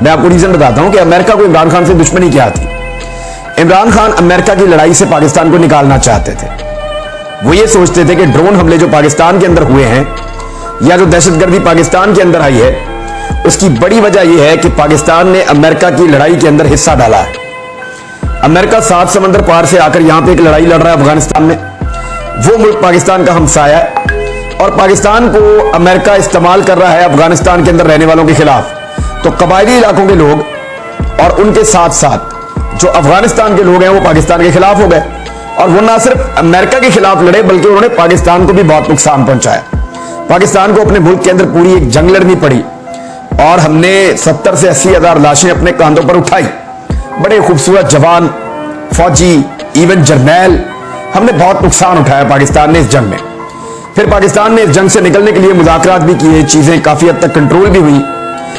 मैं आपको रीजन बताता हूं कि अमेरिका को इमरान खान से दुश्मनी क्या थी। इमरान खान अमेरिका की लड़ाई से पाकिस्तान को निकालना चाहते थे। वो ये सोचते थे कि ड्रोन हमले जो पाकिस्तान के अंदर हुए हैं या जो दहशतगर्दी पाकिस्तान के अंदर आई है, उसकी बड़ी वजह यह है कि पाकिस्तान ने अमेरिका की लड़ाई के अंदर हिस्सा डाला है। अमेरिका 7 समंदर पार से आकर यहां पे एक लड़ाई लड़ रहा है अफगानिस्तान में। वो मुल्क पाकिस्तान का हमसाया है और पाकिस्तान को अमेरिका इस्तेमाल कर रहा है अफगानिस्तान के अंदर रहने वालों के खिलाफ। तो कबायली इलाकों के लोग और उनके साथ साथ जो अफगानिस्तान के लोग हैं वो पाकिस्तान के खिलाफ हो गए और वो ना सिर्फ अमेरिका के खिलाफ लड़े बल्कि उन्होंने पाकिस्तान को भी बहुत नुकसान पहुंचाया। पाकिस्तान को अपने मुल्क के अंदर पूरी एक जंग लड़नी पड़ी और हमने 70 से 80 हजार लाशें अपने कांधों पर उठाई। बड़े खूबसूरत जवान, फौजी, इवन जर्नैल, हमने बहुत नुकसान उठाया पाकिस्तान ने इस जंग में। फिर पाकिस्तान ने इस जंग से निकलने के लिए मुज़ाकरात भी किए, चीजें काफी हद तक कंट्रोल भी हुई।